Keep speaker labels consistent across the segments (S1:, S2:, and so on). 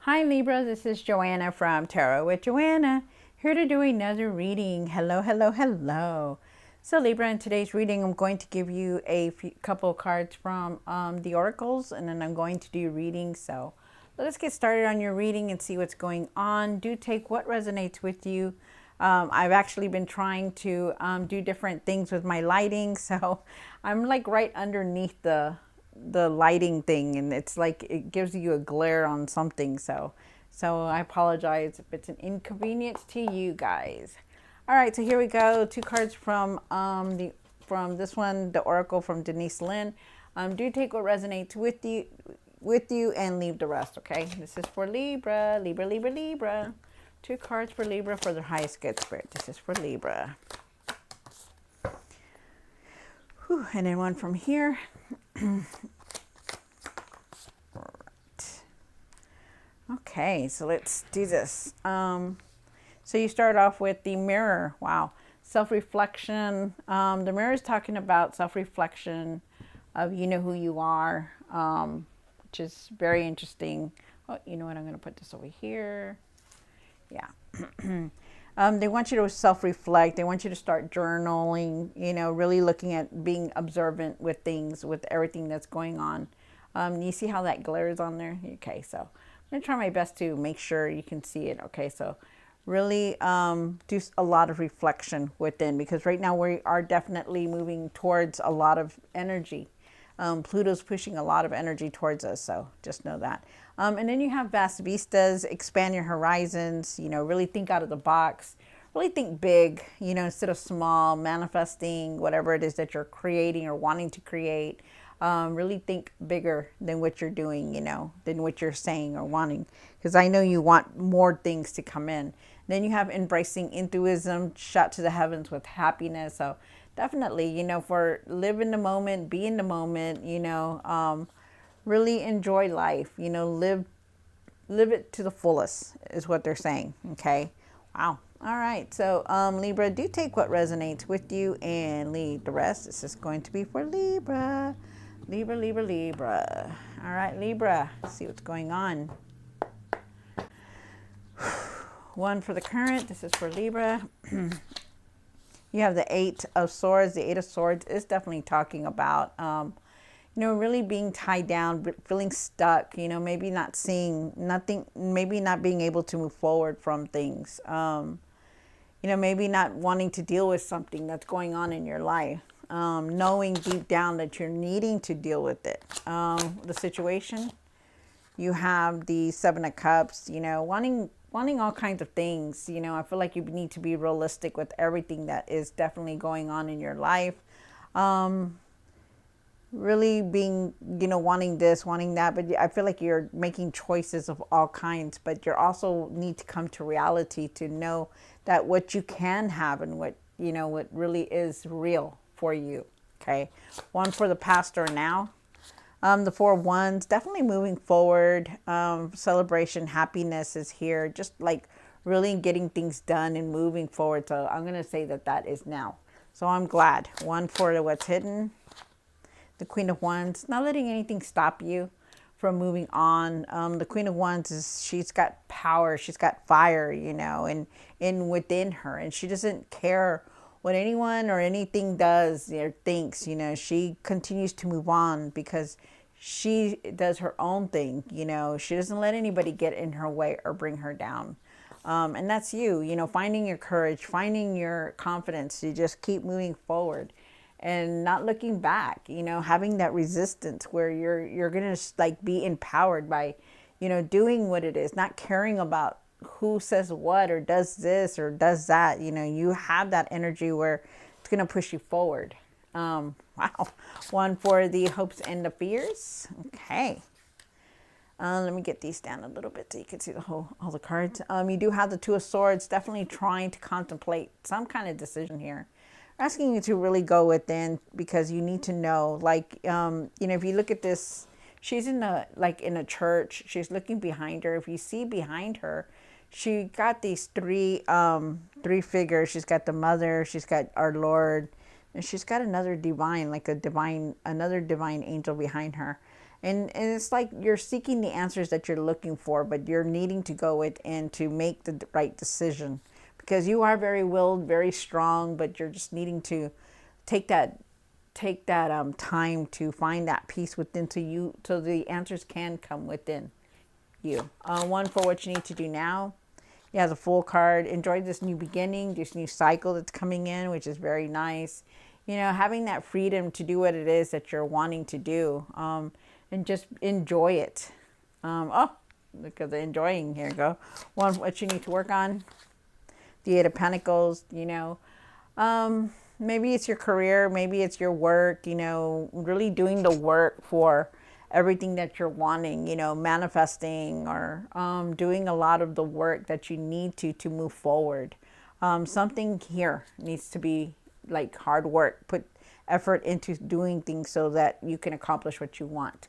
S1: Hi Libra, this is Joanna from Tarot with Joanna, here to do another reading. Hello, hello, hello. So Libra, in today's reading, I'm going to give you a couple of cards from the oracles, and then I'm going to do reading. So let us get started on your reading and see what's going on. Do take what resonates with you. I've actually been trying to do different things with my lighting, so I'm like right underneath the lighting thing, and it's like it gives you a glare on something. So I apologize if it's an inconvenience to you guys. All right, so here we go. Two cards from this one, the oracle from Denise Lynn. Do take what resonates with you and leave the rest. Okay, this is for Libra, Libra, Libra, Libra. Two cards for Libra for their highest good spirit. This is for Libra. Whew, and then one from here. Okay, so let's do this. So you start off with the mirror. Wow. Self-reflection. The mirror is talking about self-reflection of you know who you are, which is very interesting. Oh, you know what? I'm going to put this over here. Yeah. They want you to self-reflect. They want you to start journaling, you know, really looking at being observant with things, with everything that's going on. You see how that glares on there? Okay, so I'm going to try my best to make sure you can see it. Okay, so really do a lot of reflection within, because right now we are definitely moving towards a lot of energy. Pluto's pushing a lot of energy towards us, so just know that. And then you have vast vistas, expand your horizons, you know, really think out of the box, really think big, you know, instead of small, manifesting whatever it is that you're creating or wanting to create. Really think bigger than what you're doing, you know, than what you're saying or wanting, because I know you want more things to come in. Then you have embracing enthusiasm, shot to the heavens with happiness. So definitely, you know, for live in the moment, be in the moment, you know, really enjoy life, you know, live it to the fullest is what they're saying. Okay. Wow. All right. So Libra, do take what resonates with you and leave the rest. This is going to be for Libra. Libra, Libra, Libra. All right, Libra. Let's see what's going on. One for the current. This is for Libra. You have the Eight of Swords. The Eight of Swords is definitely talking about, you know, really being tied down, feeling stuck, you know, maybe not seeing nothing, maybe not being able to move forward from things. You know, maybe not wanting to deal with something that's going on in your life. Knowing deep down that you're needing to deal with it. The situation. You have the Seven of Cups, you know, wanting all kinds of things. You know, I feel like you need to be realistic with everything that is definitely going on in your life. Really being, you know, wanting this, wanting that, but I feel like you're making choices of all kinds, but you also need to come to reality to know that what you can have and what, you know, what really is real for you. Okay. One for the past or now. The Four of Wands, definitely moving forward. Celebration, happiness is here. Just like really getting things done and moving forward. So I'm going to say that that is now. So I'm glad. One for the what's hidden. The Queen of Wands, not letting anything stop you from moving on. The Queen of Wands is, she's got power, she's got fire, you know, and in within her, and she doesn't care what anyone or anything does or thinks. You know, she continues to move on because she does her own thing. You know, she doesn't let anybody get in her way or bring her down. And that's you, you know, finding your courage, finding your confidence to just keep moving forward and not looking back, you know, having that resistance where you're going to like be empowered by, you know, doing what it is, not caring about who says what or does this or does that. You know, you have that energy where it's going to push you forward. Wow. One for the hopes and the fears. Okay. Let me get these down a little bit so you can see all the cards. You do have the Two of Swords, definitely trying to contemplate some kind of decision here. Asking you to really go within because you need to know, like, you know, if you look at this, she's in in a church. She's looking behind her. If you see behind her, she got these three figures. She's got the Mother, she's got our Lord, and she's got another divine, another divine angel behind her. And it's like you're seeking the answers that you're looking for, but you're needing to go within to make the right decision, because you are very willed, very strong, but you're just needing to take that time to find that peace within, so the answers can come within you. One for what you need to do now. He has a full card. Enjoy this new beginning, this new cycle that's coming in, which is very nice. Having that freedom to do what it is that you're wanting to do, and just enjoy it. Oh, look at the enjoying. Here you go. One, what you need to work on. The Eight of Pentacles, maybe it's your career, maybe it's your work, really doing the work for everything that you're wanting, manifesting, or doing a lot of the work that you need to move forward. Something here needs to be like hard work, put effort into doing things so that you can accomplish what you want.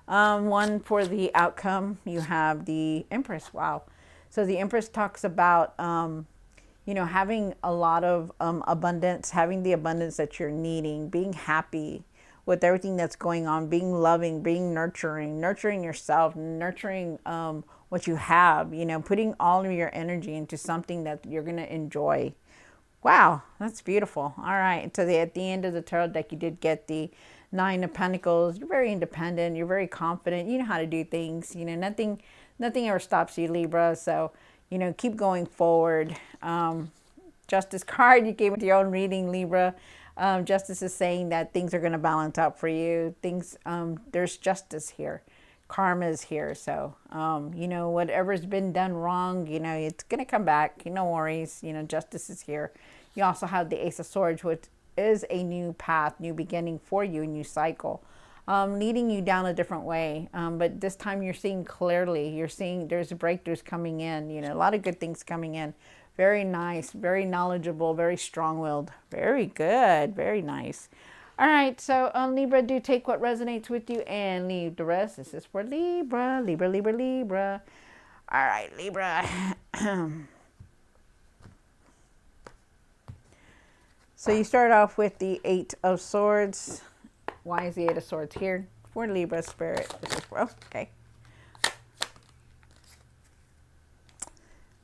S1: One for the outcome, you have the Empress. Wow. So the Empress talks about, having a lot of abundance, having the abundance that you're needing, being happy with everything that's going on, being loving, being nurturing yourself, nurturing what you have, putting all of your energy into something that you're going to enjoy. Wow, that's beautiful. All right. So at the end of the tarot deck, you did get the Nine of Pentacles. You're very independent. You're very confident. You know how to do things. Nothing ever stops you, Libra. So, keep going forward. Justice card you gave with your own reading, Libra. Justice is saying that things are going to balance out for you. There's justice here. Karma is here. So, whatever's been done wrong, it's going to come back. No worries. Justice is here. You also have the Ace of Swords, which is a new path, new beginning for you, a new cycle, leading you down a different way. But this time you're seeing clearly. You're seeing there's breakthroughs coming in, a lot of good things coming in. Very nice, very knowledgeable, very strong-willed. Very good, very nice. All right, so Libra, do take what resonates with you and leave the rest. This is for Libra, Libra, Libra, Libra. All right, Libra. So you start off with the Eight of Swords. Why is the Eight of Swords here? For Libra Spirit. This is for, okay.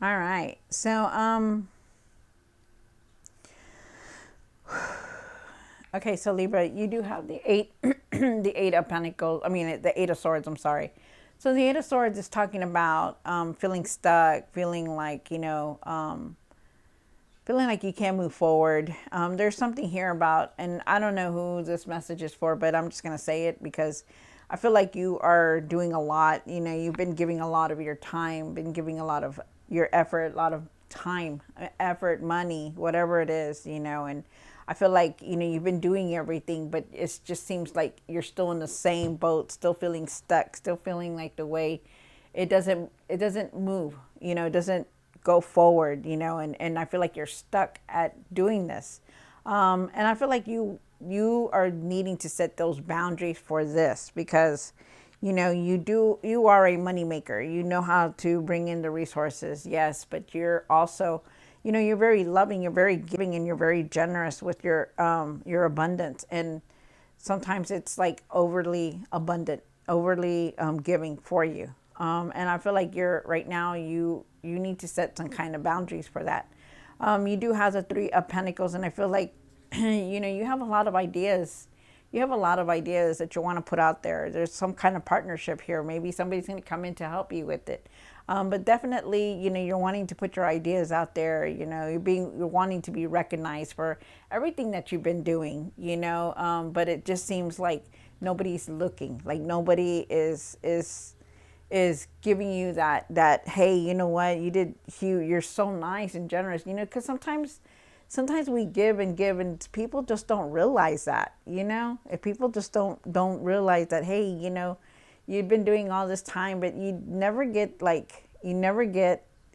S1: All right. So, okay, so Libra, you do have the the Eight of Pentacles. I mean, the Eight of Swords, I'm sorry. So the Eight of Swords is talking about feeling stuck, feeling like, feeling like you can't move forward. There's something here about, and I don't know who this message is for, but I'm just going to say it because I feel like you are doing a lot. You've been giving a lot of your time, been giving a lot of your effort, a lot of time, effort, money, whatever it is, and I feel like, you've been doing everything, but it just seems like you're still in the same boat, still feeling stuck, still feeling like the way it doesn't move, it doesn't go forward, and I feel like you're stuck at doing this. And I feel like you are needing to set those boundaries for this because, you are a money maker. You know how to bring in the resources, yes, but you're also, you're very loving, you're very giving, and you're very generous with your abundance. And sometimes it's like overly abundant, overly giving for you. And I feel like right now you need to set some kind of boundaries for that. You do have the Three of Pentacles, and I feel like, you have a lot of ideas. You have a lot of ideas that you want to put out there. There's some kind of partnership here. Maybe somebody's going to come in to help you with it. But definitely, you're wanting to put your ideas out there. You're wanting to be recognized for everything that you've been doing, but it just seems like nobody's looking, like nobody is giving you that, hey, you know what, you're so nice and generous, because sometimes we give and people just don't realize that, if people just don't realize that, hey, you've been doing all this time, but you never get,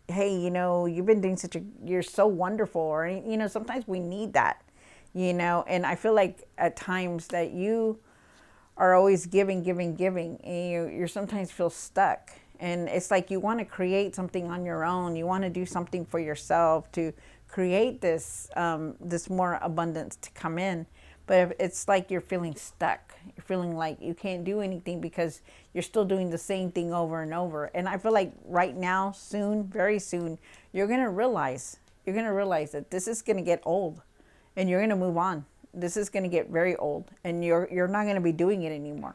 S1: hey, you've been doing you're so wonderful, or, sometimes we need that, and I feel like at times that you are always giving, and you sometimes feel stuck. And it's like you want to create something on your own. You want to do something for yourself to create this more abundance to come in. But if it's like you're feeling stuck, you're feeling like you can't do anything because you're still doing the same thing over and over. And I feel like right now, soon, very soon, you're going to realize that this is going to get old and you're going to move on. This is going to get very old and you're not going to be doing it anymore.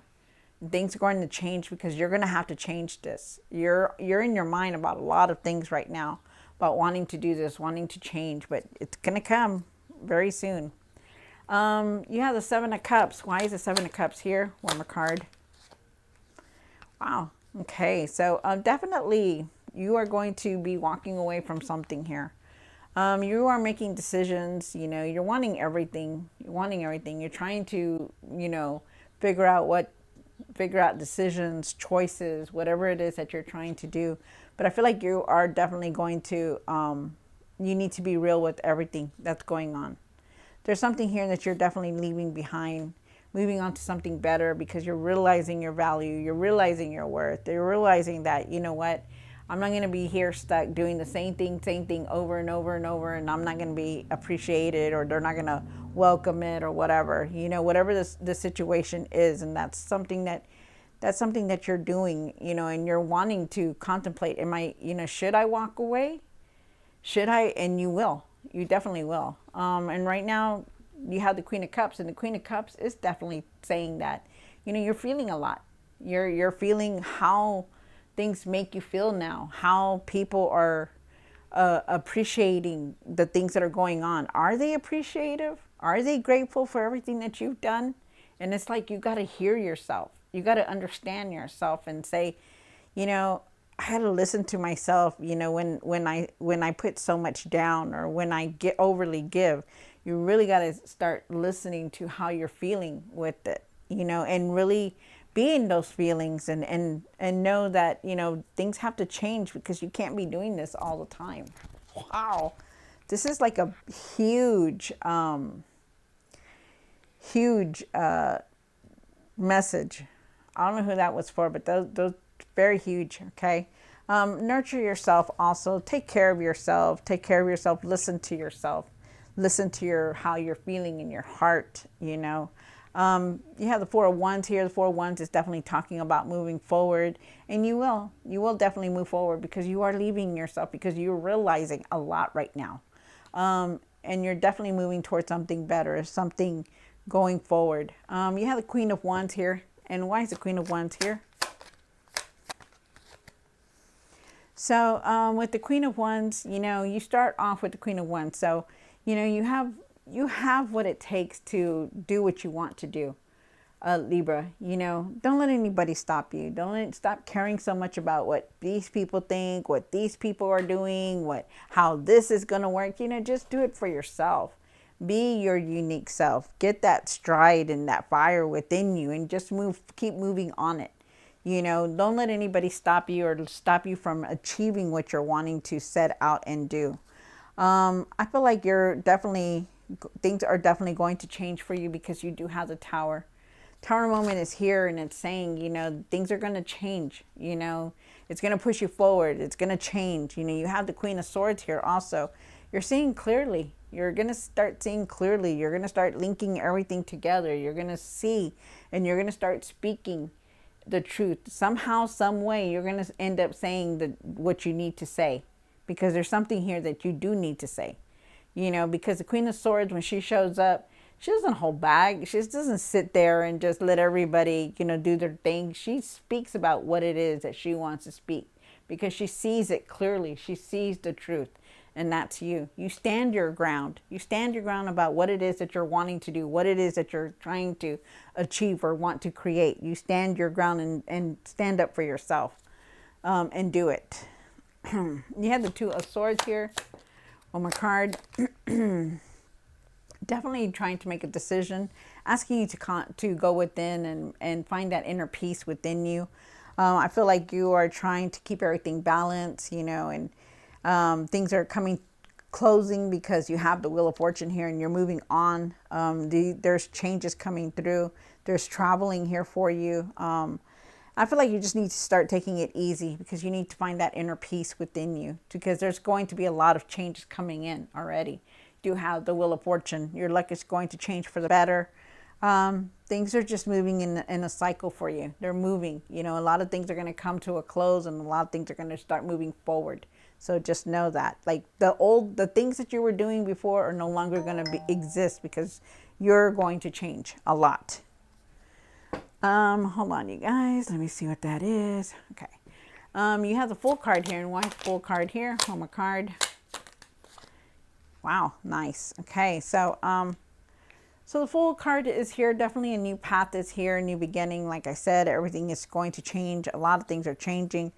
S1: Things are going to change because you're going to have to change this. You're in your mind about a lot of things right now, about wanting to do this, wanting to change, but it's going to come very soon. You have the Seven of Cups. Why is the Seven of Cups here? One more card. Wow. Okay, so definitely you are going to be walking away from something here. You are making decisions. You know, you're wanting everything. You're wanting everything. You're trying to, you know, figure out decisions, choices, whatever it is that you're trying to do. But I feel like you are definitely going to, you need to be real with everything that's going on. There's something here that you're definitely leaving behind, moving on to something better because you're realizing your value, you're realizing your worth, you're realizing that, you know what, I'm not going to be here stuck doing the same thing over and over and over, and I'm not going to be appreciated, or they're not going to welcome it, or whatever, you know, whatever the situation is. And that's something that you're doing, you know, and you're wanting to contemplate, am I, you know, should I walk away? Should I? And you will. You definitely will. And right now you have the Queen of Cups, and the Queen of Cups is definitely saying that, you know, you're feeling a lot. You're feeling how things make you feel now, how people are appreciating the things that are going on. Are they appreciative? Are they grateful for everything that you've done? And it's like you got to hear yourself. You got to understand yourself and say, you know, I had to listen to myself, you know, when I put so much down, or when I get overly give. You really got to start listening to how you're feeling with it, you know, and really be in those feelings, and know that, you know, things have to change because you can't be doing this all the time. Wow. This is like a huge, huge message. I don't know who that was for, but those very huge. Okay. Nurture yourself also. Take care of yourself. Take care of yourself. Listen to yourself. Listen to how you're feeling in your heart, you know. You have the Four of Wands here. The Four of Wands is definitely talking about moving forward, and you will definitely move forward because you are leaving yourself, because you're realizing a lot right now. And you're definitely moving towards something better, something going forward. You have the Queen of Wands here. And why is the Queen of Wands here? So with the Queen of Wands, you know, you start off with the Queen of Wands. So, you know, you have what it takes to do what you want to do, Libra. You know, don't let anybody stop you. Stop caring so much about what these people think, what these people are doing, how this is going to work. You know, just do it for yourself. Be your unique self. Get that stride and that fire within you, and just keep moving on it. You know, don't let anybody stop you, or stop you from achieving what you're wanting to set out and do. I feel like things are definitely going to change for you because you do have the Tower. Tower moment is here, and it's saying, you know, things are going to change. You know, it's going to push you forward. It's going to change. You know, you have the Queen of Swords here also. You're seeing clearly. You're going to start seeing clearly. You're going to start linking everything together. You're going to see, and you're going to start speaking the truth. Somehow, some way, you're going to end up saying what you need to say, because there's something here that you do need to say. You know, because the Queen of Swords, when she shows up, she doesn't hold back. She just doesn't sit there and just let everybody, you know, do their thing. She speaks about what it is that she wants to speak, because she sees it clearly. She sees the truth. And that's you. You stand your ground. You stand your ground about what it is that you're wanting to do, what it is that you're trying to achieve or want to create. You stand your ground and stand up for yourself, and do it. You have the Two of Swords here. One more card. Definitely trying to make a decision, asking you to go within and find that inner peace within you. I feel like you are trying to keep everything balanced, you know, and things are closing because you have the Wheel of Fortune here, and you're moving on. There's changes coming through. There's traveling here for you. I feel like you just need to start taking it easy, because you need to find that inner peace within you, because there's going to be a lot of changes coming in already. You have the Wheel of Fortune. Your luck is going to change for the better. Things are just moving in a cycle for you. They're moving. You know, a lot of things are going to come to a close, and a lot of things are going to start moving forward. So just know that, like the things that you were doing before are no longer going to exist because you're going to change a lot. Hold on, you guys. Let me see what that is. Okay. You have the full card here, and why full card here? Home a card. Wow, nice. Okay, so the full card is here. Definitely a new path is here, a new beginning. Like I said, everything is going to change. A lot of things are changing.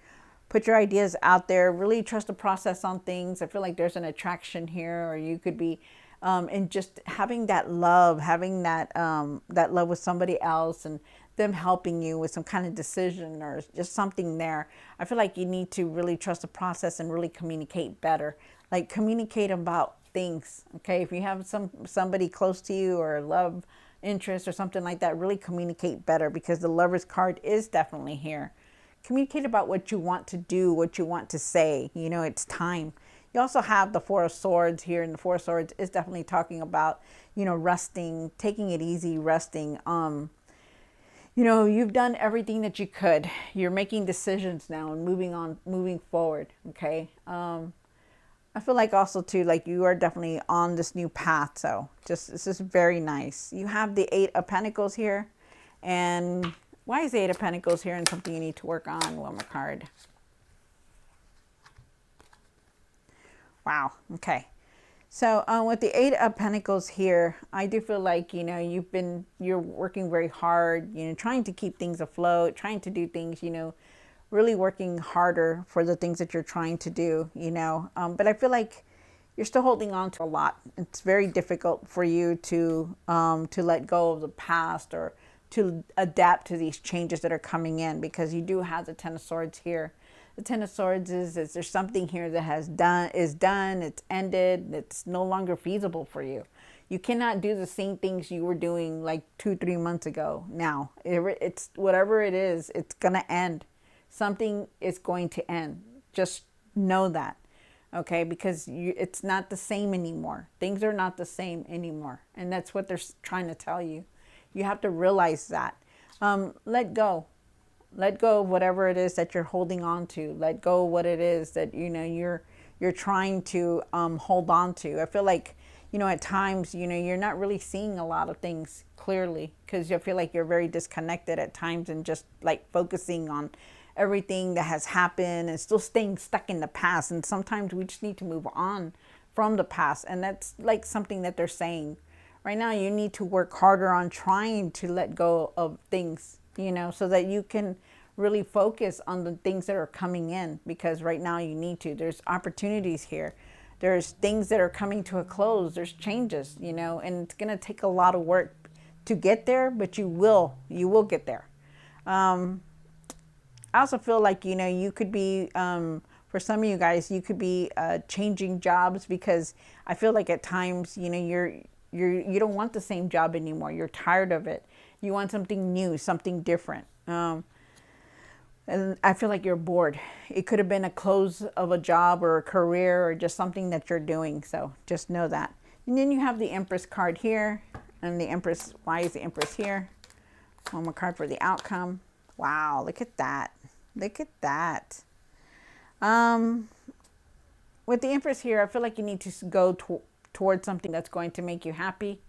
S1: Put your ideas out there. Really trust the process on things. I feel like there's an attraction here, or you could be, and just having that love, having that love with somebody else, and them helping you with some kind of decision or just something there. I feel like you need to really trust the process and really communicate better. Like communicate about things. Okay, if you have somebody close to you or a love interest or something like that, really communicate better, because the Lover's card is definitely here. Communicate about what you want to do, what you want to say. You know, it's time. You also have the Four of Swords here, and the Four of Swords is definitely talking about, you know, resting, taking it easy, resting. You know, you've done everything that you could. You're making decisions now and moving on, moving forward. Okay. I feel like also too, like you are definitely on this new path. So just, this is very nice. You have the Eight of Pentacles here. And why is the Eight of Pentacles here and something you need to work on? One more card. Wow. Okay. So with the Eight of Pentacles here, I do feel like, you know, you're working very hard, you know, trying to keep things afloat, trying to do things, you know, really working harder for the things that you're trying to do, you know. But I feel like you're still holding on to a lot. It's very difficult for you to let go of the past, or to adapt to these changes that are coming in, because you do have the Ten of Swords here. The Ten of Swords is there's something here that is done, it's ended, it's no longer feasible for you. You cannot do the same things you were doing like 2-3 months ago. Now it's whatever it is, it's gonna end. Something is going to end. Just know that, okay? Because it's not the same anymore. Things are not the same anymore, and that's what they're trying to tell you. You have to realize that. Let go. Let go of whatever it is that you're holding on to. Let go of what it is that, you know, you're trying to hold on to. I feel like, you know, at times, you know, you're not really seeing a lot of things clearly, because you feel like you're very disconnected at times, and just like focusing on everything that has happened and still staying stuck in the past. And sometimes we just need to move on from the past. And that's like something that they're saying. Right now, you need to work harder on trying to let go of things, you know, so that you can really focus on the things that are coming in, because right now you need to. There's opportunities here. There's things that are coming to a close. There's changes, you know, and it's going to take a lot of work to get there, but you will get there. I also feel like, you know, you could be, for some of you guys, you could be changing jobs, because I feel like at times, you know, you don't want the same job anymore. You're tired of it. You want something new, something different. And I feel like you're bored. It could have been a close of a job or a career, or just something that you're doing. So just know that. And then you have the Empress card here. And the Empress, why is the Empress here? One more card for the outcome. Wow, look at that. Look at that. With the Empress here, I feel like you need to go towards something that's going to make you happy.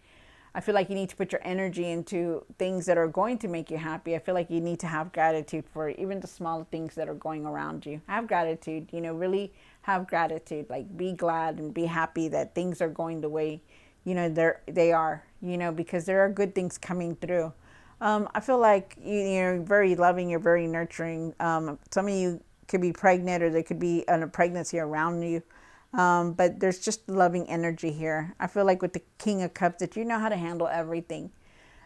S1: I feel like you need to put your energy into things that are going to make you happy. I feel like you need to have gratitude for even the small things that are going around you. Have gratitude, you know, really have gratitude. Like, be glad and be happy that things are going the way, you know, they are, you know, because there are good things coming through. I feel like you're very loving, you're very nurturing. Some of you could be pregnant, or there could be a pregnancy around you. But there's just loving energy here. I feel like with the King of Cups, that you know how to handle everything.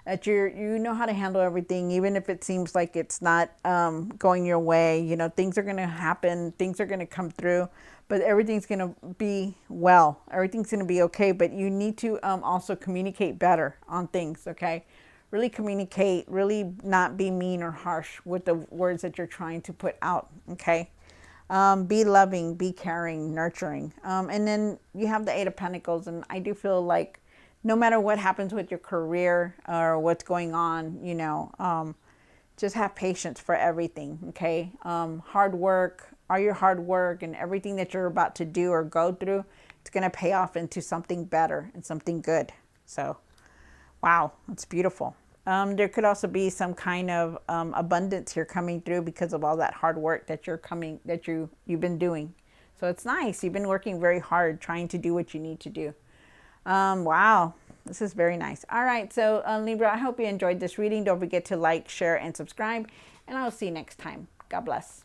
S1: That you know how to handle everything, even if it seems like it's not going your way. You know, things are going to happen, things are going to come through, but everything's going to be well. Everything's going to be okay. But you need to also communicate better on things, okay? Really communicate, really not be mean or harsh with the words that you're trying to put out, okay? Be loving, be caring, nurturing. And then you have the Eight of Pentacles, and I do feel like no matter what happens with your career or what's going on, just have patience for everything. Okay. Hard work, all your hard work and everything that you're about to do or go through, it's going to pay off into something better and something good. So, wow, that's beautiful. There could also be some kind of abundance here coming through because of all that hard work that you've been doing. So it's nice. You've been working very hard trying to do what you need to do. Wow, this is very nice. All right, so Libra, I hope you enjoyed this reading. Don't forget to like, share, and subscribe, and I'll see you next time. God bless.